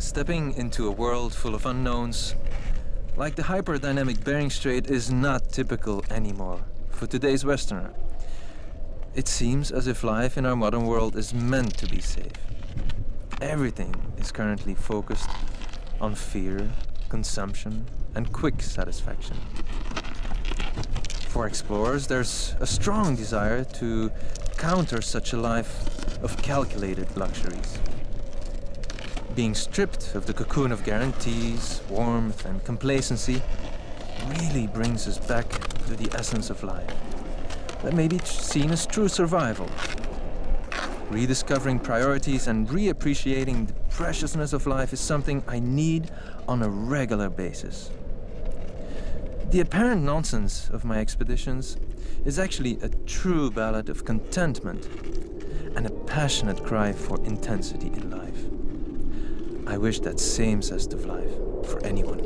Stepping into a world full of unknowns, like the hyperdynamic Bering Strait, is not typical anymore for today's Westerner. It seems as if life in our modern world is meant to be safe. Everything is currently focused on fear, consumption, and quick satisfaction. For explorers, there's a strong desire to counter such a life of calculated luxuries. Being stripped of the cocoon of guarantees, warmth, and complacency really brings us back to the essence of life. That may be seen as true survival. Rediscovering priorities and reappreciating the preciousness of life is something I need on a regular basis. The apparent nonsense of my expeditions is actually a true ballad of contentment and a passionate cry for intensity in life. I wish that same zest of life for anyone.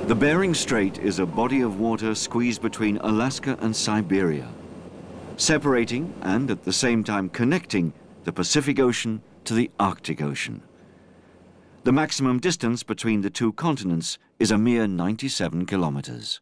The Bering Strait is a body of water squeezed between Alaska and Siberia, separating and at the same time connecting the Pacific Ocean to the Arctic Ocean. The maximum distance between the two continents is a mere 97 kilometers.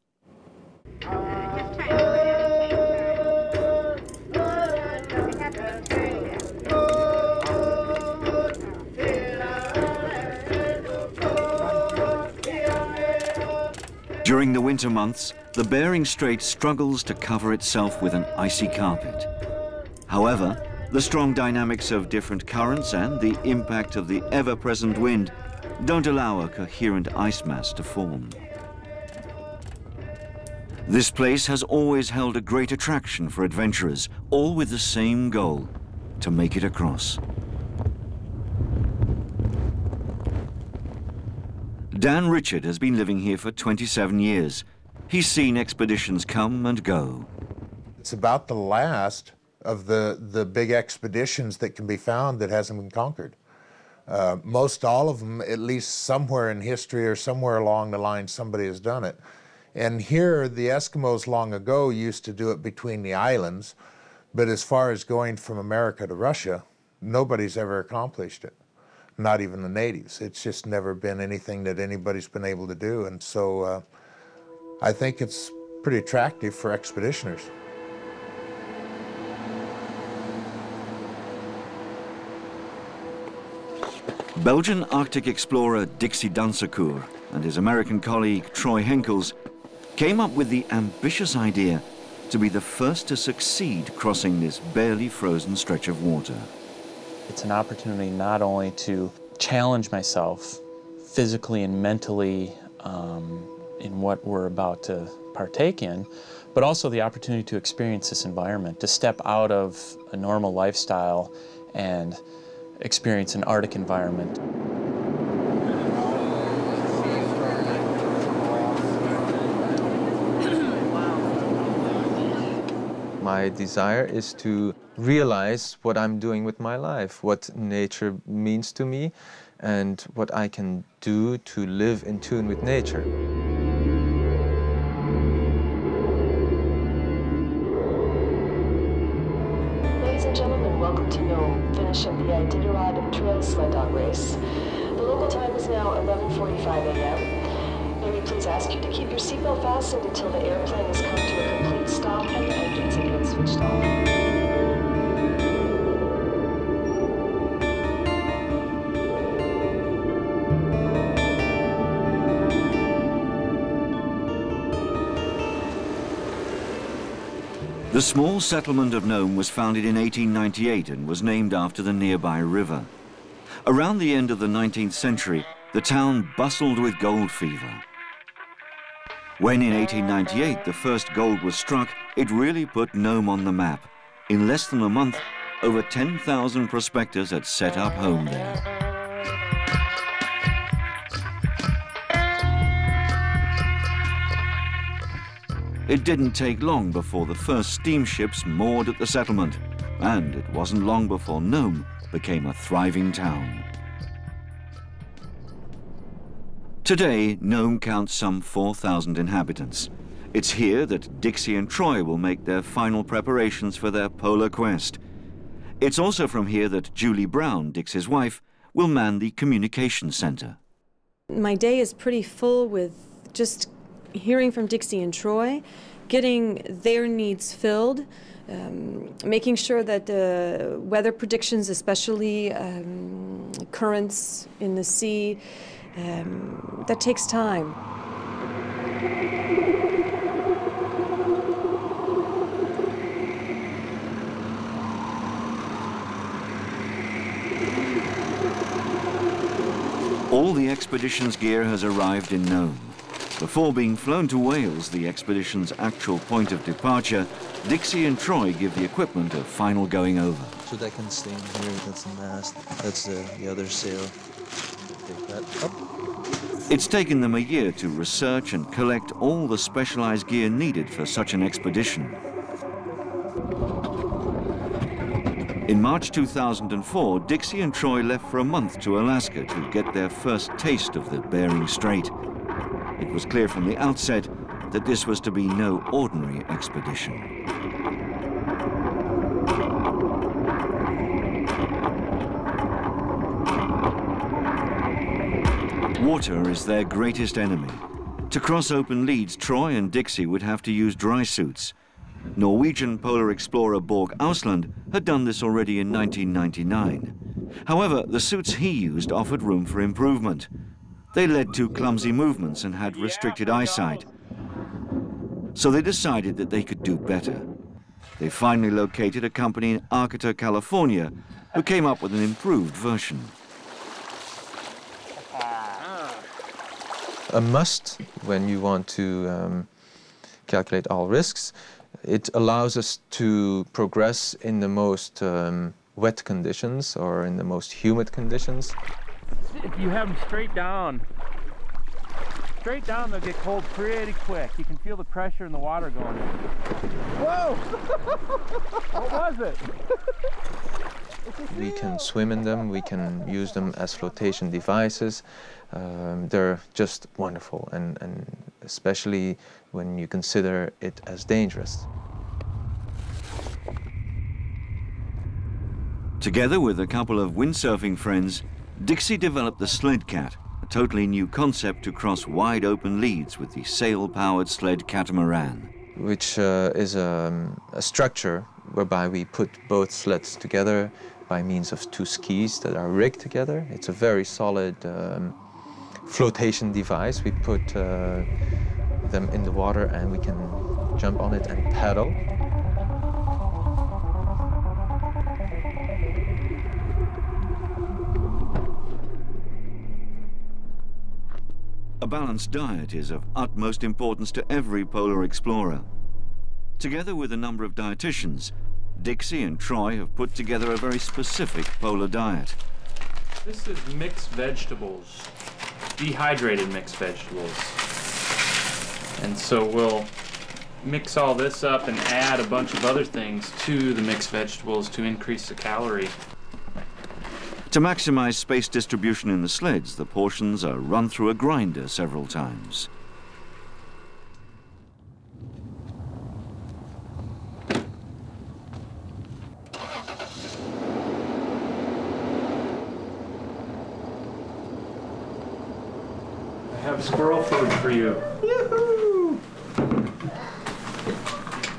During the winter months, the Bering Strait struggles to cover itself with an icy carpet. However, the strong dynamics of different currents and the impact of the ever-present wind don't allow a coherent ice mass to form. This place has always held a great attraction for adventurers, all with the same goal: to make it across. Dan Richard has been living here for 27 years. He's seen expeditions come and go. It's about the last of the big expeditions that can be found that hasn't been conquered. Most all of them, at least somewhere in history or somewhere along the line, somebody has done it. And here, the Eskimos long ago used to do it between the islands, but as far as going from America to Russia, nobody's ever accomplished it. Not even the natives. It's just never been anything that anybody's been able to do. And so I think it's pretty attractive for expeditioners. Belgian Arctic explorer Dixie Dansercoer and his American colleague Troy Henkels came up with the ambitious idea to be the first to succeed crossing this barely frozen stretch of water. It's an opportunity not only to challenge myself physically and mentally in what we're about to partake in, but also the opportunity to experience this environment, to step out of a normal lifestyle and experience an Arctic environment. My desire is to realize what I'm doing with my life, what nature means to me, and what I can do to live in tune with nature. finish of the Iditarod trail sled dog race. The local time is now 11:45 a.m. May we please ask you to keep your seatbelt fastened until the airplane has come to a complete stop and the engines have been switched off. The small settlement of Nome was founded in 1898 and was named after the nearby river. Around the end of the 19th century, the town bustled with gold fever. When in 1898 the first gold was struck, it really put Nome on the map. In less than a month, over 10,000 prospectors had set up home there. It didn't take long before the first steamships moored at the settlement, and it wasn't long before Nome became a thriving town. Today, Nome counts some 4,000 inhabitants. It's here that Dixie and Troy will make their final preparations for their polar quest. It's also from here that Julie Brown, Dixie's wife, will man the communication center. My day is pretty full with just hearing from Dixie and Troy, getting their needs filled, making sure that the weather predictions, especially currents in the sea, that takes time. All the expedition's gear has arrived in Nome. Before being flown to Wales, the expedition's actual point of departure, Dixie and Troy give the equipment a final going over. So that can stay in here, that's the mast, that's the other sail. Take that up. It's taken them a year to research and collect all the specialized gear needed for such an expedition. In March 2004, Dixie and Troy left for a month to Alaska to get their first taste of the Bering Strait. It was clear from the outset that this was to be no ordinary expedition. Water is their greatest enemy. To cross open leads, Troy and Dixie would have to use dry suits. Norwegian polar explorer Borg Ausland had done this already in 1999. However, the suits he used offered room for improvement. They led to clumsy movements and had restricted eyesight. So they decided that they could do better. They finally located a company in Arcata, California, who came up with an improved version. A must when you want to calculate all risks. It allows us to progress in the most wet conditions or in the most humid conditions. If you have them straight down, they'll get cold pretty quick. You can feel the pressure in the water going in. Whoa! What was it? We can swim in them, we can use them as flotation devices. They're just wonderful, and especially when you consider it as dangerous. Together with a couple of windsurfing friends, Dixie developed the Sled Cat, a totally new concept to cross wide open leads with the sail-powered sled catamaran. Which is a structure whereby we put both sleds together by means of two skis that are rigged together. It's a very solid flotation device. We put them in the water and we can jump on it and paddle. A balanced diet is of utmost importance to every polar explorer. Together with a number of dietitians, Dixie and Troy have put together a very specific polar diet. This is mixed vegetables, dehydrated mixed vegetables. And so we'll mix all this up and add a bunch of other things to the mixed vegetables to increase the calorie. To maximize space distribution in the sleds, the portions are run through a grinder several times. have squirrel food for you. Yoo-hoo!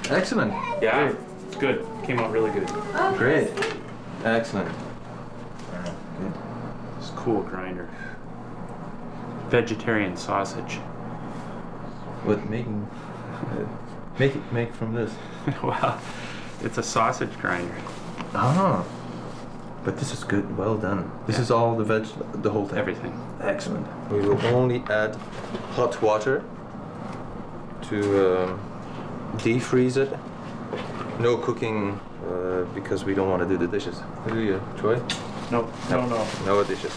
Excellent. Yeah, it's good. Came out really good. Great. Excellent. It's a cool grinder. Vegetarian sausage. What making? Make from this. Wow, it's a sausage grinder. Ah, but this is good. Well done. This is all the the whole thing. Everything. Excellent. We will only add hot water to defreeze it. No cooking because we don't want to do the dishes. Do you, Troy? No. No dishes.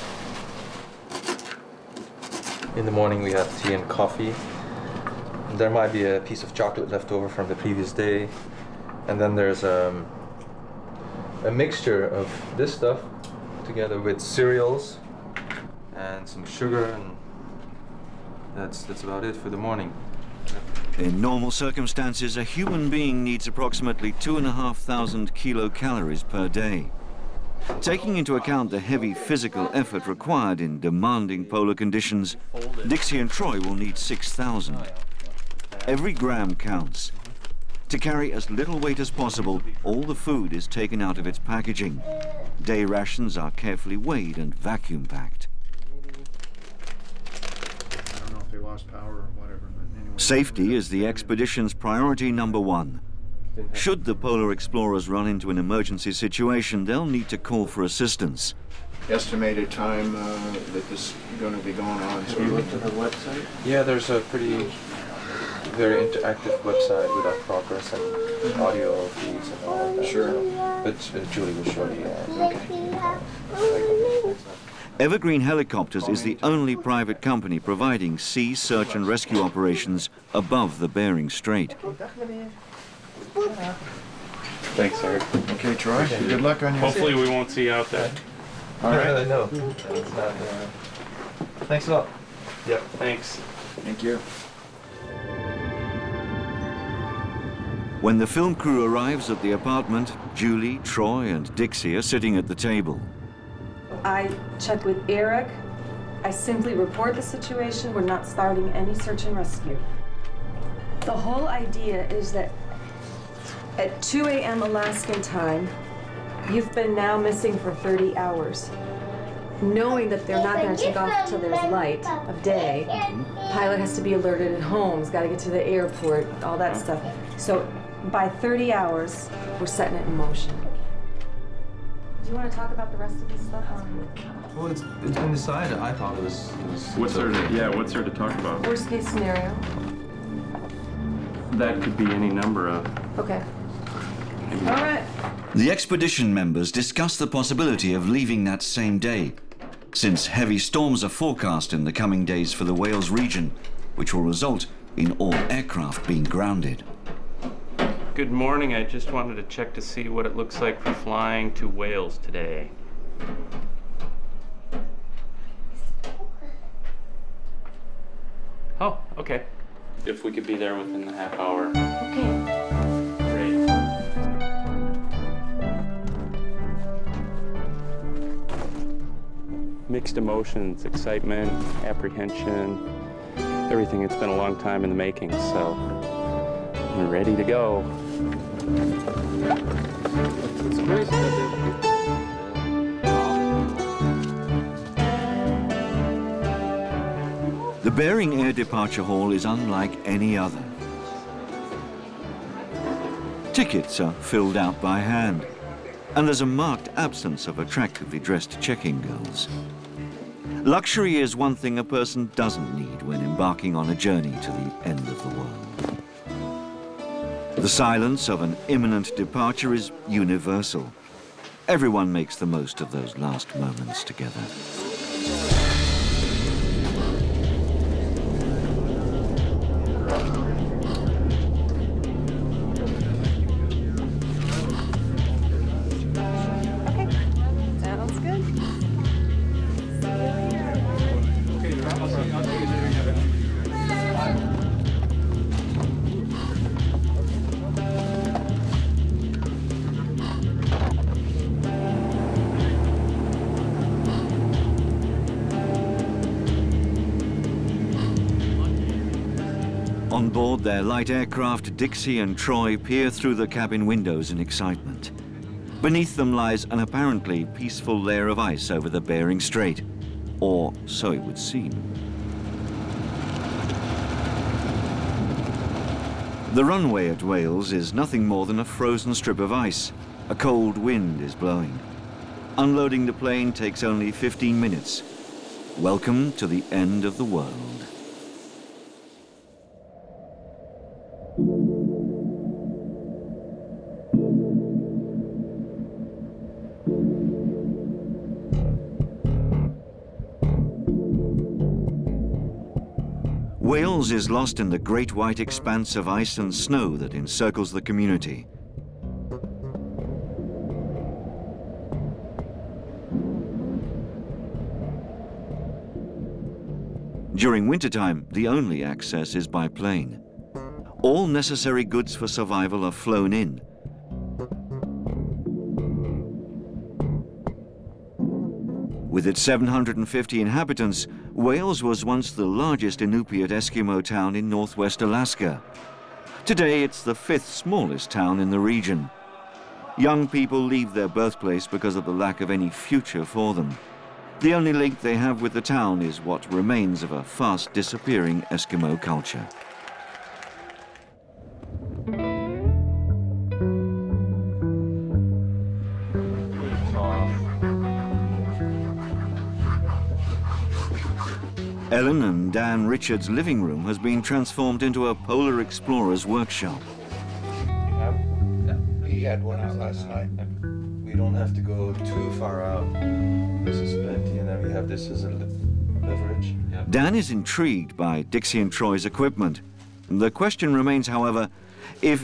In the morning we have tea and coffee. There might be a piece of chocolate left over from the previous day. And then there's a mixture of this stuff together with cereals and some sugar, and that's about it for the morning. In normal circumstances, a human being needs approximately 2,500 kilocalories per day. Taking into account the heavy physical effort required in demanding polar conditions, Dixie and Troy will need 6,000. Every gram counts. To carry as little weight as possible, all the food is taken out of its packaging. Day rations are carefully weighed and vacuum packed. I don't know if they lost power or whatever, but anyway. Safety is the expedition's priority number one. Should the polar explorers run into an emergency situation, they'll need to call for assistance. Estimated time that this is going to be going on. Have you looked at our website? Yeah, there's a very interactive website with our progress and audio feeds and all of that. Sure. But Julie will show you. Evergreen Helicopters is the only private company providing sea search and rescue operations above the Bering Strait. Thanks, Eric. Okay, Troy. Good luck on your... Hopefully we won't see you out there. All right. No. It's not, thanks a lot. Yep. Thanks. Thank you. When the film crew arrives at the apartment, Julie, Troy, and Dixie are sitting at the table. I checked with Eric. I simply report the situation. We're not starting any search and rescue. The whole idea is that at 2 a.m. Alaskan time, you've been now missing for 30 hours. Knowing that they're not going to take off until there's light of day, pilot has to be alerted at home, he's got to get to the airport, all that stuff. So by 30 hours, we're setting it in motion. Do you want to talk about the rest of this stuff? Well, it's been decided. I thought it was What's there to talk about? Worst case scenario. That could be any number of. Okay. All right. The expedition members discuss the possibility of leaving that same day, since heavy storms are forecast in the coming days for the Wales region, which will result in all aircraft being grounded. Good morning. I just wanted to check to see what it looks like for flying to Wales today. Oh, okay. If we could be there within the half hour. Okay. Great. Mixed emotions, excitement, apprehension, everything. It's been a long time in the making, so I'm ready to go. The Bering Air Departure Hall is unlike any other. Tickets are filled out by hand, and there's a marked absence of attractively dressed check-in girls. Luxury is one thing a person doesn't need when embarking on a journey to the end of the world. The silence of an imminent departure is universal. Everyone makes the most of those last moments together. On board their light aircraft, Dixie and Troy peer through the cabin windows in excitement. Beneath them lies an apparently peaceful layer of ice over the Bering Strait, or so it would seem. The runway at Wales is nothing more than a frozen strip of ice. A cold wind is blowing. Unloading the plane takes only 15 minutes. Welcome to the end of the world. Wales is lost in the great white expanse of ice and snow that encircles the community. During wintertime, the only access is by plane. All necessary goods for survival are flown in. With its 750 inhabitants, Wales was once the largest Inupiat Eskimo town in northwest Alaska. Today, it's the 5th smallest town in the region. Young people leave their birthplace because of the lack of any future for them. The only link they have with the town is what remains of a fast disappearing Eskimo culture. Ellen and Dan Richards' living room has been transformed into a polar explorer's workshop. He had one out last night. We don't have to go too far out. This is plenty, and then we have this as a leverage. Yep. Dan is intrigued by Dixie and Troy's equipment. The question remains, however,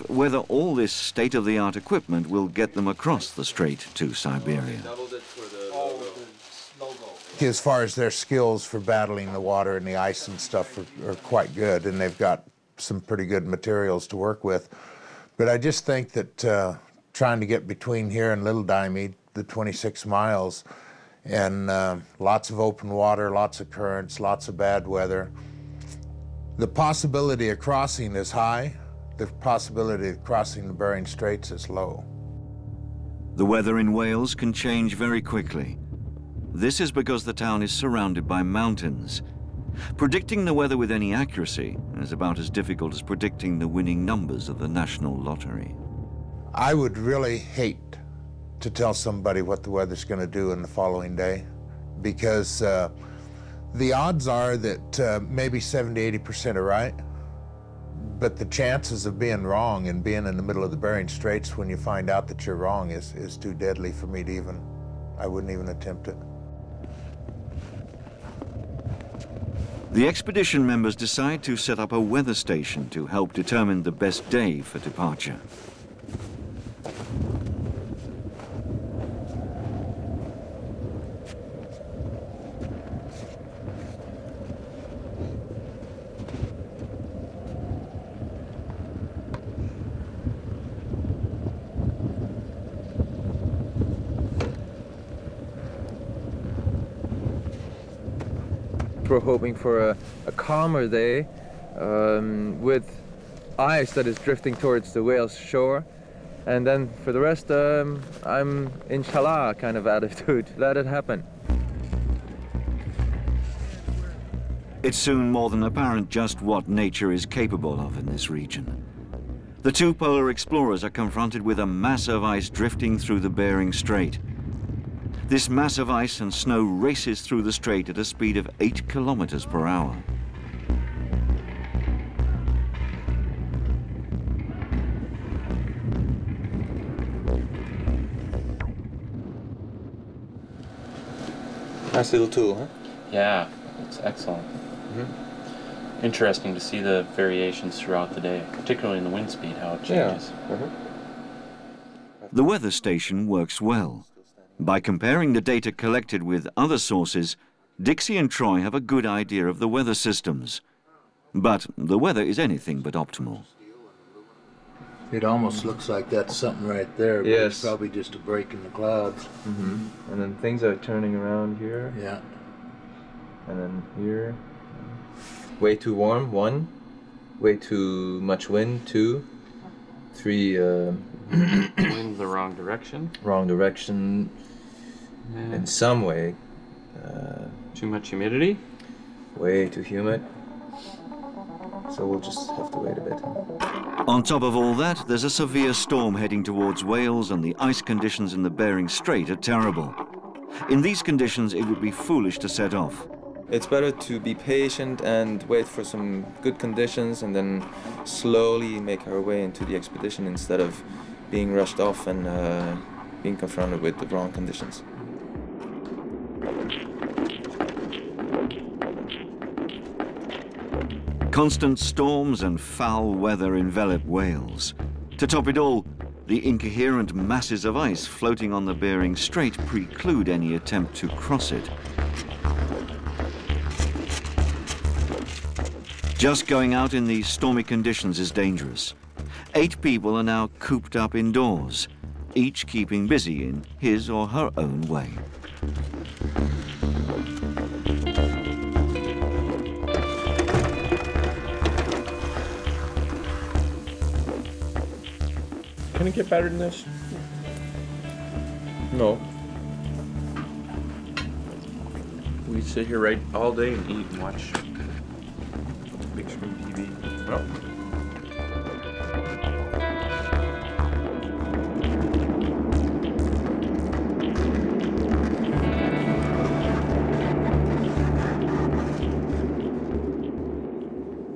whether all this state-of-the-art equipment will get them across the strait to Siberia. As far as their skills for battling the water and the ice and stuff are quite good, and they've got some pretty good materials to work with. But I just think that trying to get between here and Little Diomede, the 26 miles, and lots of open water, lots of currents, lots of bad weather, the possibility of crossing is high. The possibility of crossing the Bering Straits is low. The weather in Wales can change very quickly. This is because the town is surrounded by mountains. Predicting the weather with any accuracy is about as difficult as predicting the winning numbers of the national lottery. I would really hate to tell somebody what the weather's going to do in the following day, because the odds are that maybe 70–80% are right, but the chances of being wrong and being in the middle of the Bering Straits when you find out that you're wrong is too deadly for me to even, I wouldn't even attempt it. The expedition members decide to set up a weather station to help determine the best day for departure. We're hoping for a calmer day with ice that is drifting towards the Wales shore, and then for the rest I'm inshallah kind of attitude. Let it happen. It's soon more than apparent just what nature is capable of in this region. The two polar explorers are confronted with a mass of ice drifting through the Bering Strait. This mass of ice and snow races through the strait at a speed of 8 kilometers per hour. Nice little tool, huh? Yeah, it's excellent. Interesting to see the variations throughout the day, particularly in the wind speed, how it changes. Yeah. The weather station works well. By comparing the data collected with other sources, Dixie and Troy have a good idea of the weather systems. But the weather is anything but optimal. It almost looks like that's something right there, but it's probably just a break in the clouds. And then things are turning around here. Yeah. And then here. Way too warm, 1. Way too much wind, 2. 3, Wind the wrong direction. wrong direction in some way. Too much humidity. Way too humid. So we'll just have to wait a bit. On top of all that, there's a severe storm heading towards Wales, and the ice conditions in the Bering Strait are terrible. In these conditions, it would be foolish to set off. It's better to be patient and wait for some good conditions and then slowly make our way into the expedition instead of being rushed off and being confronted with the wrong conditions. Constant storms and foul weather envelop Wales. To top it all, the incoherent masses of ice floating on the Bering Strait preclude any attempt to cross it. Just going out in these stormy conditions is dangerous. 8 people are now cooped up indoors, each keeping busy in his or her own way. Can it get better than this? No. We sit here right all day and eat and watch big screen TV. Well.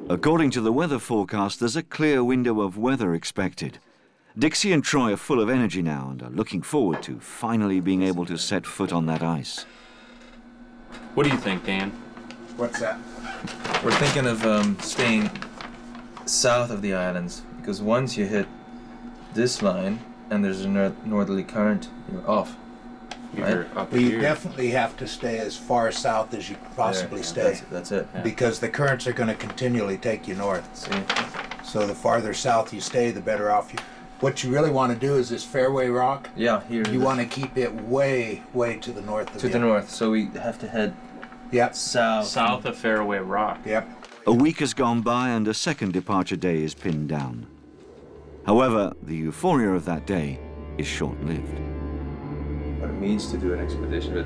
According to the weather forecast, there's a clear window of weather expected. Dixie and Troy are full of energy now and are looking forward to finally being able to set foot on that ice. What do you think, Dan? What's that? We're thinking of staying south of the islands, because once you hit this line and there's a northerly current, you're off. You're up Well, you here. definitely have to stay as far south as you can possibly stay, That's it. because the currents are going to continually take you north. See? So the farther south you stay, the better off you. What you really want to do is this fairway rock. Yeah, here. You want to keep it way, way to the north of to you. the north, so we have to head Yep. south. South of Fairway Rock. Yep. A week has gone by and a second departure day is pinned down. However, the euphoria of that day is short-lived. What it means to do an expedition, but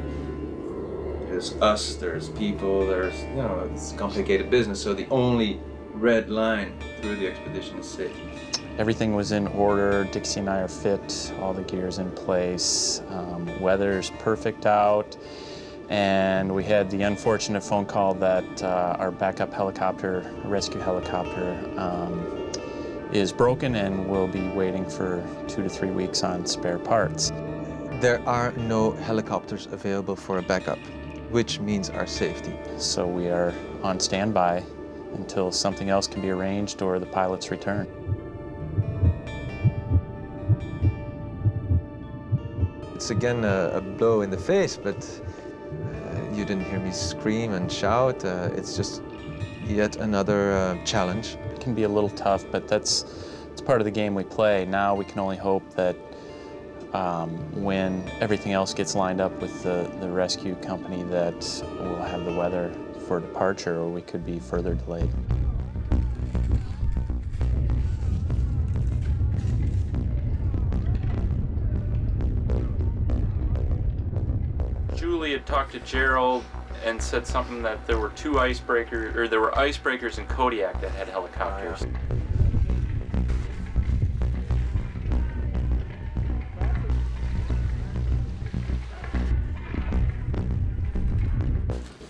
there's us, there's people, there's, it's complicated business, so the only red line through the expedition is safety. Everything was in order. Dixie and I are fit. All the gear's in place. Weather's perfect out. And we had the unfortunate phone call that our backup helicopter, rescue helicopter, is broken and we'll be waiting for 2 to 3 weeks on spare parts. There are no helicopters available for a backup, which means our safety. So we are on standby until something else can be arranged or the pilots return. It's again a blow in the face, but you didn't hear me scream and shout. It's just yet another challenge. It can be a little tough, but it's part of the game we play. Now we can only hope that when everything else gets lined up with the rescue company, that we'll have the weather for departure, or we could be further delayed. Julie had talked to Gerald and said something that there were there were icebreakers in Kodiak that had helicopters.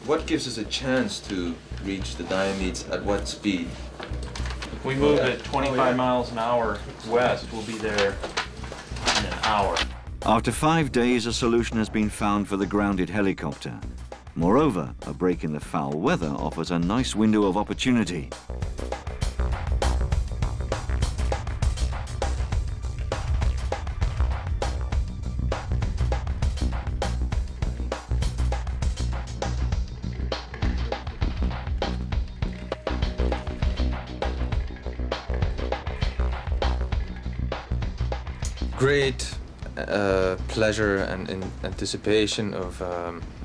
What gives us a chance to reach the Diomedes at what speed? If we move at 25 miles an hour west, we'll be there in an hour. After 5 days, a solution has been found for the grounded helicopter. Moreover, a break in the foul weather offers a nice window of opportunity. Great pleasure and anticipation of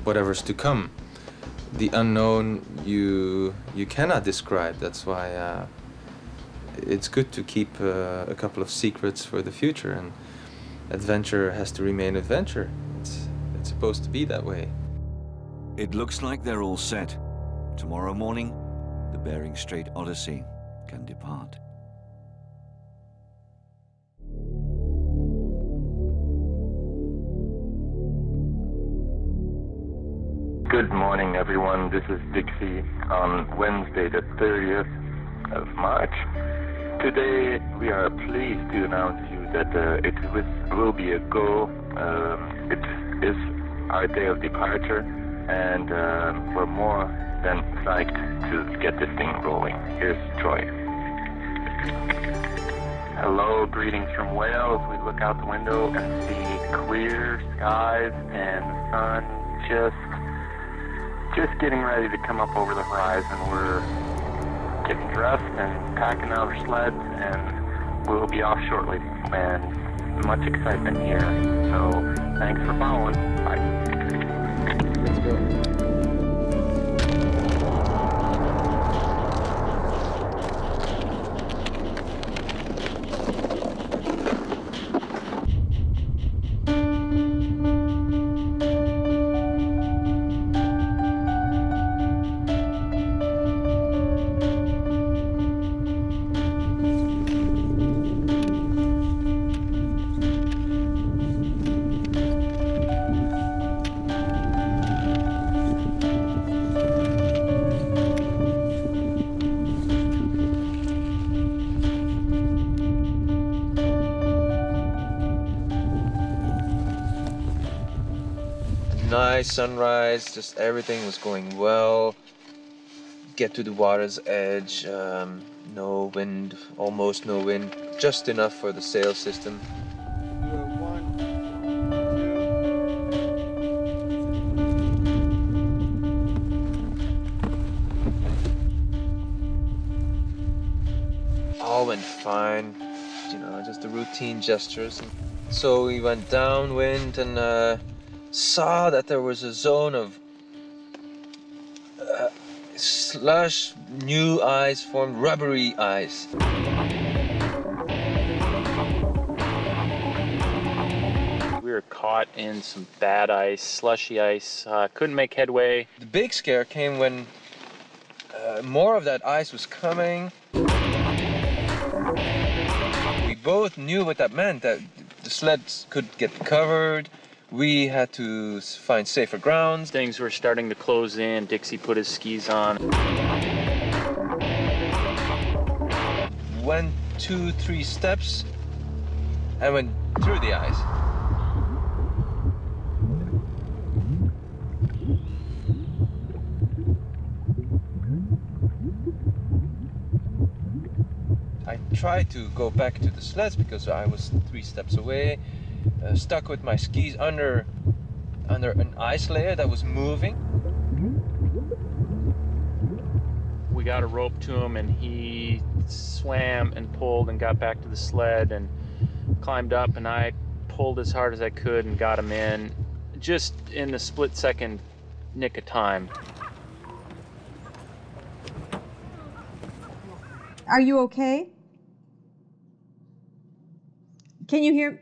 whatever's to come. The unknown you cannot describe. That's why it's good to keep a couple of secrets for the future, and adventure has to remain adventure. It's supposed to be that way. It looks like they're all set. Tomorrow morning, the Bering Strait Odyssey can depart. Good morning, everyone. This is Dixie on Wednesday, the 30th of March. Today, we are pleased to announce to you that it will be a go. It is our day of departure, and we're more than psyched to get this thing rolling. Here's Troy. Hello, greetings from Wales. We look out the window and see clear skies and the sun just getting ready to come up over the horizon. We're getting dressed and packing our sleds, and we'll be off shortly. And much excitement here. So thanks for following. Bye. Let's go. Nice sunrise, just everything was going well. Get to the water's edge, no wind, almost no wind, just enough for the sail system. All went fine, you know, just the routine gestures. So we went downwind and saw that there was a zone of slush, new ice formed, rubbery ice. We were caught in some bad ice, slushy ice, couldn't make headway. The big scare came when more of that ice was coming. We both knew what that meant, that the sleds could get covered. We had to find safer grounds. Things were starting to close in. Dixie put his skis on. Went 2-3 steps and went through the ice. I tried to go back to the sleds because I was 3 steps away. Stuck with my skis under an ice layer that was moving. We got a rope to him and he swam and pulled and got back to the sled and climbed up, and I pulled as hard as I could and got him in, just in the split-second nick of time. Are you okay? Can you hear?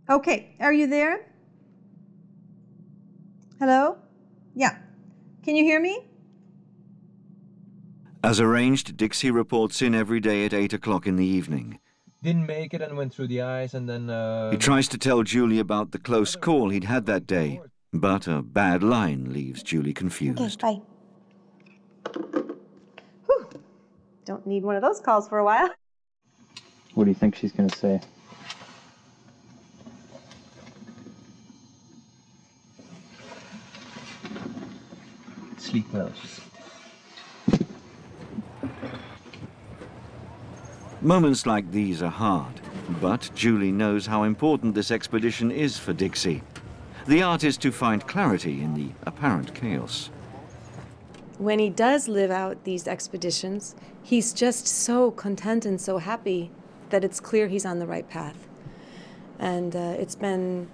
Okay, are you there? Hello? Yeah. Can you hear me? As arranged, Dixie reports in every day at 8 o'clock in the evening. Didn't make it and went through the ice, and then... He tries to tell Julie about the close call he'd had that day, but a bad line leaves Julie confused. Okay, bye. Whew. Don't need one of those calls for a while. What do you think she's going to say? Sleep well. Moments like these are hard, but Julie knows how important this expedition is for Dixie. The art is to find clarity in the apparent chaos. When he does live out these expeditions, he's just so content and so happy that it's clear he's on the right path. And it's been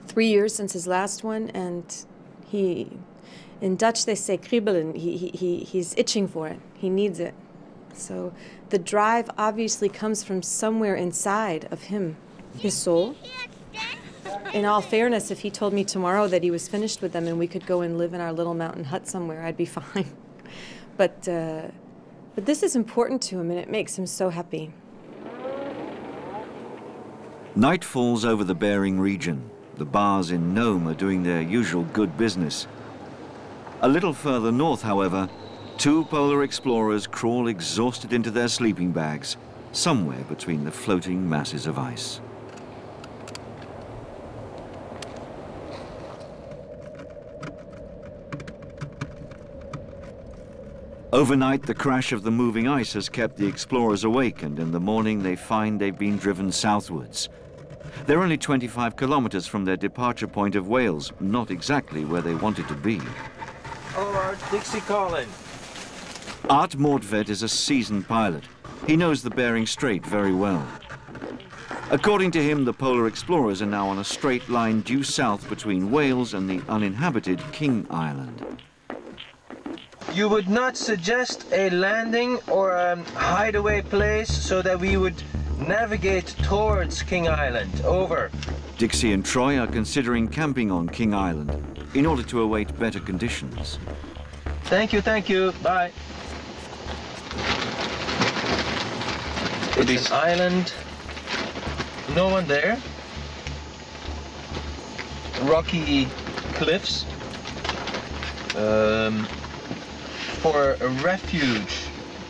3 years since his last one, and he, in Dutch they say kriebelen, he's itching for it. He needs it. So the drive obviously comes from somewhere inside of him, his soul. In all fairness, if he told me tomorrow that he was finished with them and we could go and live in our little mountain hut somewhere, I'd be fine. But this is important to him, and it makes him so happy. Night falls over the Bering region. The bars in Nome are doing their usual good business. A little further north, however, two polar explorers crawl exhausted into their sleeping bags, somewhere between the floating masses of ice. Overnight, the crash of the moving ice has kept the explorers awake, and in the morning they find they've been driven southwards. They're only 25 kilometers from their departure point of Wales, not exactly where they wanted to be. Over, Dixie calling. Art Mordvet is a seasoned pilot. He knows the Bering Strait very well. According to him, the polar explorers are now on a straight line due south between Wales and the uninhabited King Island. You would not suggest a landing or a hideaway place so that we would navigate towards King Island. Over. Dixie and Troy are considering camping on King Island in order to await better conditions. Thank you, bye. It's an island, no one there. Rocky cliffs. For a refuge,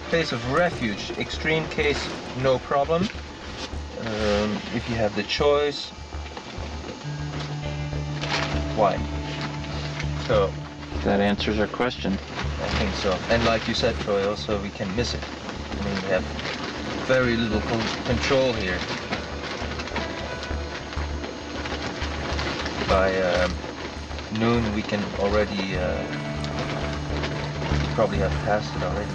place of refuge, extreme case, no problem. If you have the choice, why? So That answers our question. I think so. And like you said, Troy, also we can miss it. I mean, we have very little control here. By noon, we can already probably have passed it already.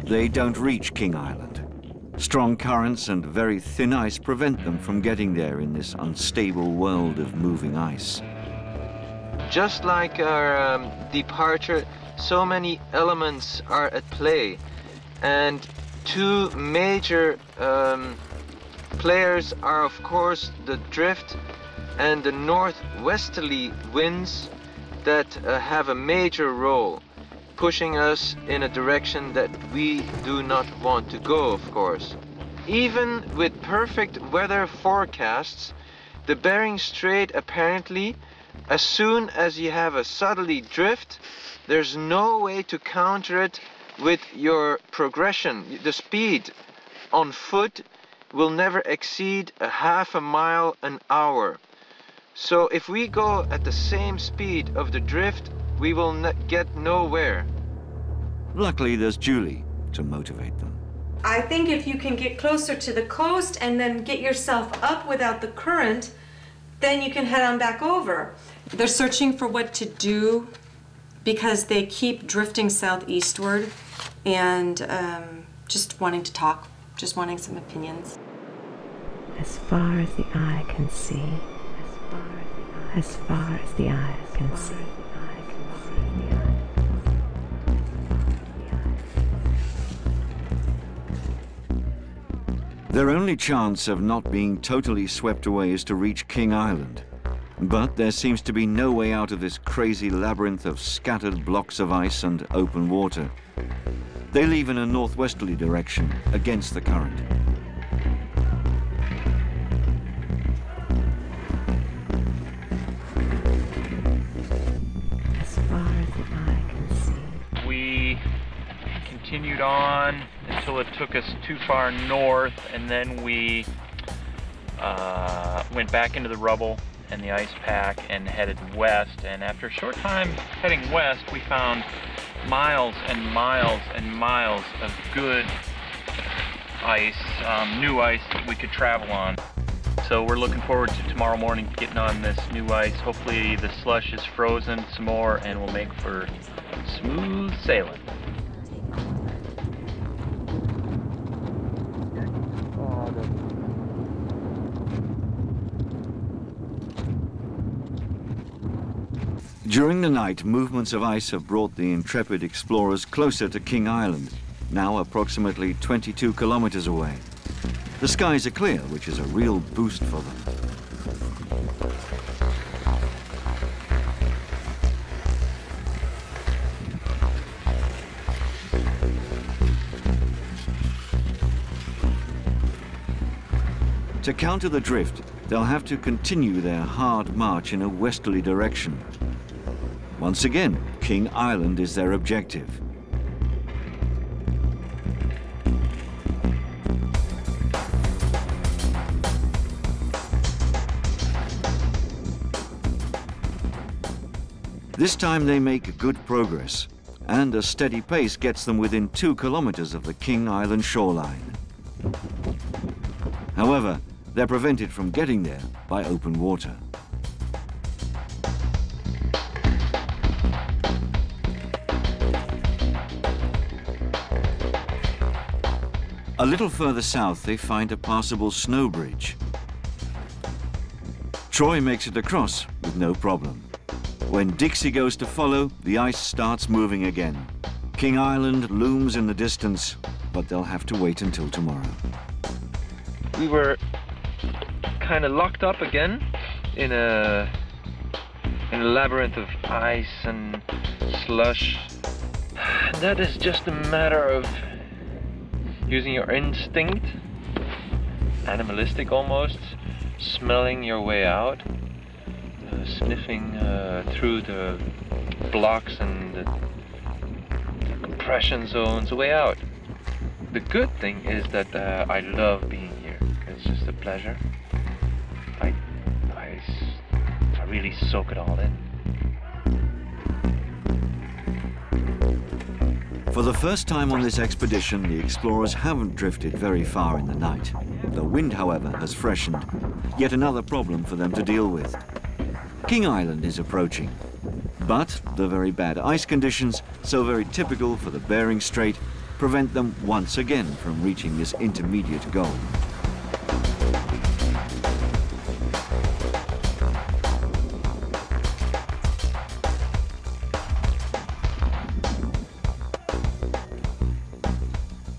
They don't reach King Island. Strong currents and very thin ice prevent them from getting there in this unstable world of moving ice. Just like our departure, so many elements are at play, and two major players are of course the drift and the northwesterly winds that have a major role, pushing us in a direction that we do not want to go, of course. Even with perfect weather forecasts, the Bering Strait apparently, as soon as you have a southerly drift, there's no way to counter it with your progression. The speed on foot will never exceed a half a mile an hour. So if we go at the same speed of the drift, we will get nowhere. Luckily, there's Julie to motivate them. I think if you can get closer to the coast and then get yourself up without the current, then you can head on back over. They're searching for what to do because they keep drifting southeastward and just wanting to talk, just wanting some opinions. As far as the eye can see, as far as the eye can see. Their only chance of not being totally swept away is to reach King Island. But there seems to be no way out of this crazy labyrinth of scattered blocks of ice and open water. They leave in a northwesterly direction, against the current. As far as the eye can see. We continued on until it took us too far north, and then we went back into the rubble and the ice pack and headed west. And after a short time heading west, we found miles and miles and miles of good ice, new ice that we could travel on. So we're looking forward to tomorrow morning getting on this new ice. Hopefully the slush is frozen some more and will make for smooth sailing. During the night, movements of ice have brought the intrepid explorers closer to King Island, now approximately 22 kilometers away. The skies are clear, which is a real boost for them. To counter the drift, they'll have to continue their hard march in a westerly direction. Once again, King Island is their objective. This time they make good progress, and a steady pace gets them within 2 kilometers of the King Island shoreline. However, they're prevented from getting there by open water. A little further south, they find a passable snow bridge. Troy makes it across with no problem. When Dixie goes to follow, the ice starts moving again. King Island looms in the distance, but they'll have to wait until tomorrow. We were kind of locked up again in a labyrinth of ice and slush. That is just a matter of using your instinct, animalistic almost, smelling your way out, sniffing through the blocks and the compression zones, the way out. The good thing is that I love being here. It's just a pleasure. I really soak it all in. For the first time on this expedition, the explorers haven't drifted very far in the night. The wind, however, has freshened. Yet another problem for them to deal with. King Island is approaching, but the very bad ice conditions, so very typical for the Bering Strait, prevent them once again from reaching this intermediate goal.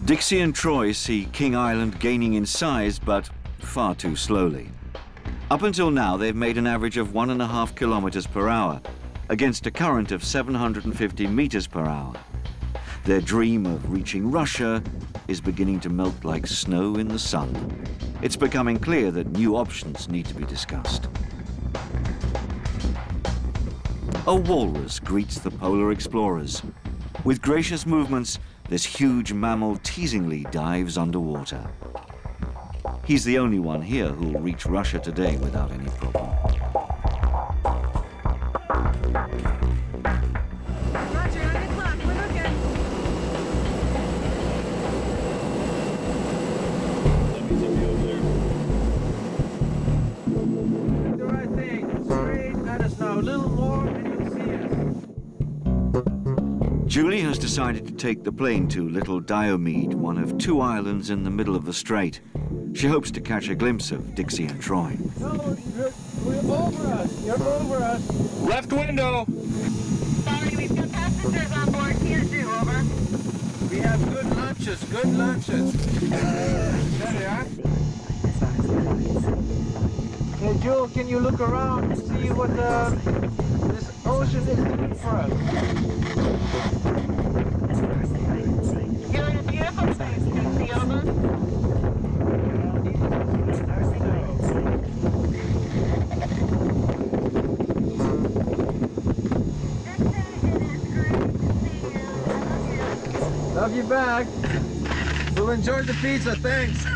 Dixie and Troy see King Island gaining in size, but far too slowly. Up until now, they've made an average of 1.5 kilometers per hour, against a current of 750 meters per hour. Their dream of reaching Russia is beginning to melt like snow in the sun. It's becoming clear that new options need to be discussed. A walrus greets the polar explorers. With gracious movements, this huge mammal teasingly dives underwater. He's the only one here who'll reach Russia today without any problem. Roger, 9 o'clock, we're looking. Do the right thing. Straight at us now. A little more and you'll see us. Julie has decided to take the plane to Little Diomede, one of 2 islands in the middle of the strait. She hopes to catch a glimpse of Dixie and Troy. No, you're over us. You're over us. Left window. Sorry, we've got passengers on board. Here too, over. We have good lunches. Good lunches. There they are. Hey, Jewel, can you look around and see what this ocean is doing for us? You're in a beautiful place, Dixie, over. Love you back. We'll enjoy the pizza, thanks.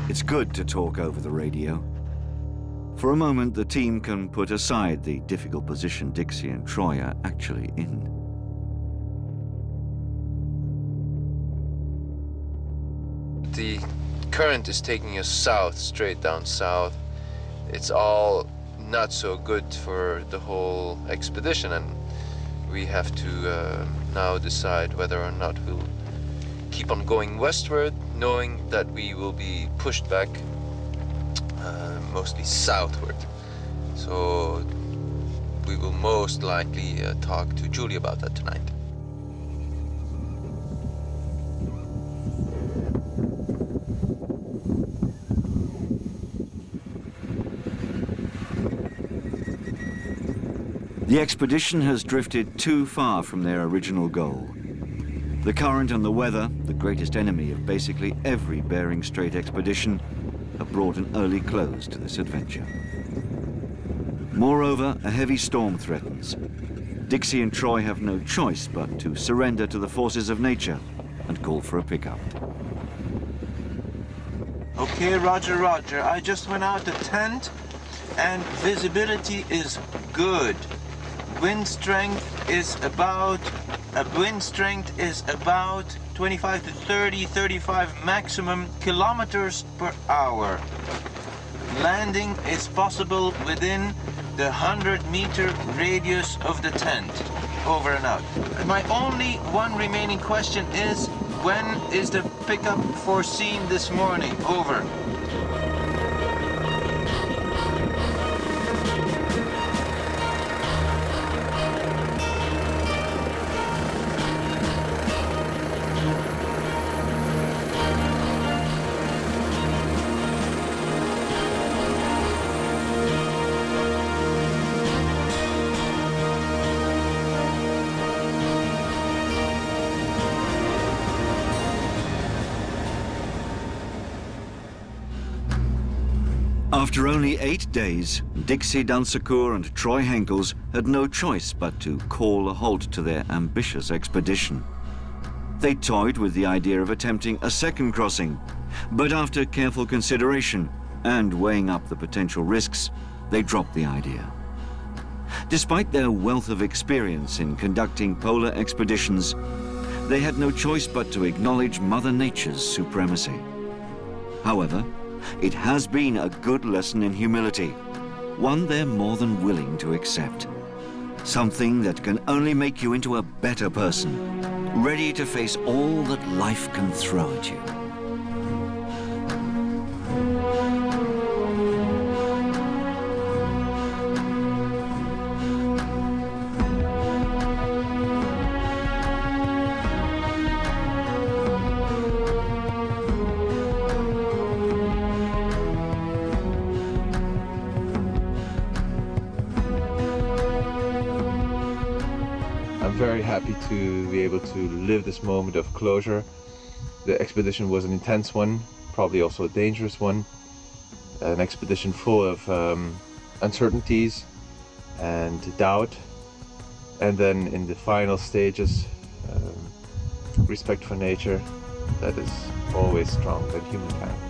It's good to talk over the radio. For a moment, the team can put aside the difficult position Dixie and Troy are actually in. The current is taking us south, straight down south. it's all not so good for the whole expedition, and we have to now decide whether or not we'll keep on going westward, knowing that we will be pushed back mostly southward. So we will most likely talk to Julie about that tonight. The expedition has drifted too far from their original goal. The current and the weather, the greatest enemy of basically every Bering Strait expedition, have brought an early close to this adventure. Moreover, a heavy storm threatens. Dixie and Troy have no choice but to surrender to the forces of nature and call for a pickup. Okay, roger, roger. I just went out the tent and visibility is good. Wind strength is about 25 to 30, 35 maximum kilometers per hour. Landing is possible within the 100-meter radius of the tent. Over and out. My only one remaining question is, when is the pickup foreseen this morning? Over. After only 8 days, Dixie, Dansercoer and Troy Henkels had no choice but to call a halt to their ambitious expedition. They toyed with the idea of attempting a second crossing, but after careful consideration and weighing up the potential risks, they dropped the idea. Despite their wealth of experience in conducting polar expeditions, they had no choice but to acknowledge Mother Nature's supremacy. However, it has been a good lesson in humility, one they're more than willing to accept. Something that can only make you into a better person, ready to face all that life can throw at you. I'm very happy to be able to live this moment of closure. The expedition was an intense one, probably also a dangerous one. An expedition full of uncertainties and doubt. And then in the final stages, respect for nature that is always stronger than humankind.